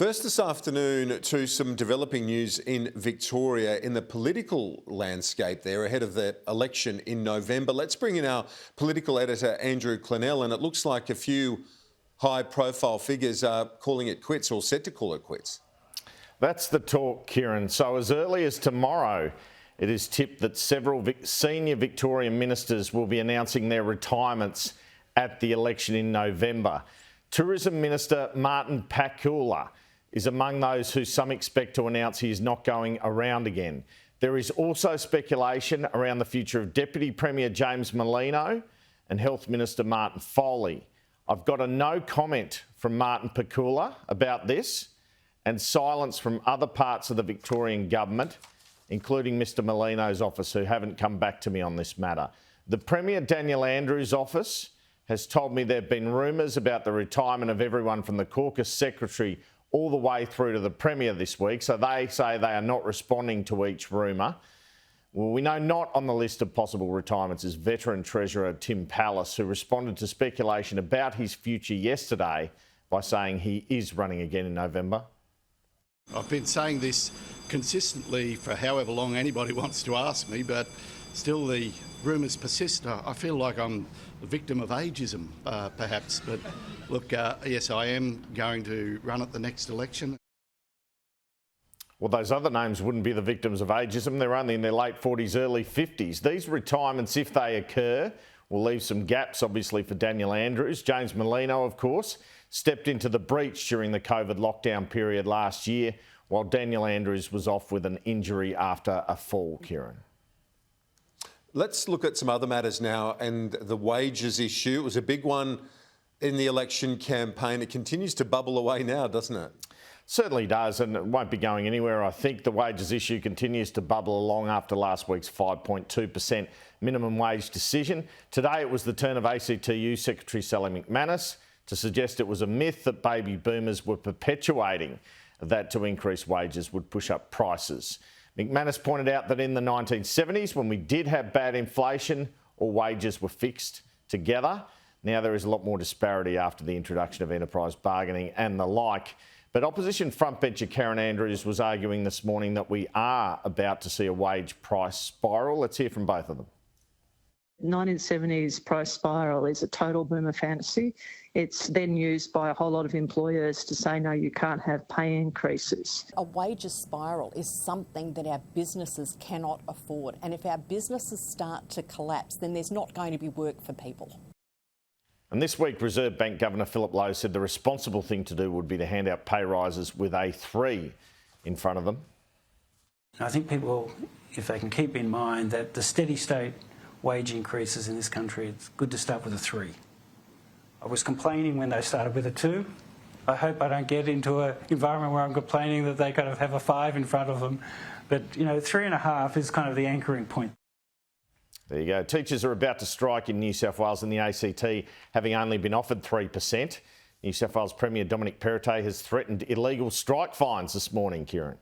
First this afternoon to some developing news in Victoria in the political landscape there ahead of the election in November. Let's bring in our political editor Andrew Clennell, and it looks like a few high-profile figures are calling it quits or set to call it quits. That's the talk, Kieran. So as early as tomorrow, it is tipped that several senior Victorian ministers will be announcing their retirements at the election in November. Tourism Minister Martin Pakula is among those who some expect to announce he is not going around again. There is also speculation around the future of Deputy Premier James Merlino and Health Minister Martin Foley. I've got a no comment from Martin Pakula about this and silence from other parts of the Victorian government, including Mr Merlino's office, who haven't come back to me on this matter. The Premier Daniel Andrews' office has told me there have been rumours about the retirement of everyone from the caucus secretary all the way through to the Premier this week, so they say they are not responding to each rumour. Well, we know not on the list of possible retirements is veteran Treasurer Tim Pallas, who responded to speculation about his future yesterday by saying he is running again in November. I've been saying this consistently for however long anybody wants to ask me, but still the rumours persist. I feel like I'm the victim of ageism, perhaps. But look, yes, I am going to run at the next election. Well, those other names wouldn't be the victims of ageism. They're only in their late 40s, early 50s. These retirements, if they occur, will leave some gaps, obviously, for Daniel Andrews. James Merlino, of course, stepped into the breach during the COVID lockdown period last year, while Daniel Andrews was off with an injury after a fall, Kieran. Let's look at some other matters now, and the wages issue. It was a big one in the election campaign. It continues to bubble away now, doesn't it? Certainly does, and it won't be going anywhere. I think the wages issue continues to bubble along after last week's 5.2% minimum wage decision. Today it was the turn of ACTU Secretary Sally McManus to suggest it was a myth that baby boomers were perpetuating that to increase wages would push up prices. McManus pointed out that in the 1970s, when we did have bad inflation, all wages were fixed together. Now there is a lot more disparity after the introduction of enterprise bargaining and the like. But opposition frontbencher Karen Andrews was arguing this morning that we are about to see a wage price spiral. Let's hear from both of them. 1970s price spiral is a total boomer fantasy. It's then used by a whole lot of employers to say, no, you can't have pay increases. A wages spiral is something that our businesses cannot afford. And if our businesses start to collapse, then there's not going to be work for people. And this week, Reserve Bank Governor Philip Lowe said the responsible thing to do would be to hand out pay rises with a 3 in front of them. I think people, if they can keep in mind that the steady state wage increases in this country, it's good to start with a 3. I was complaining when they started with a 2. I hope I don't get into an environment where I'm complaining that they kind of have a 5 in front of them. But, 3.5 is kind of the anchoring point. There you go. Teachers are about to strike in New South Wales and the ACT, having only been offered 3%. New South Wales Premier Dominic Perrottet has threatened illegal strike fines this morning, Kieran.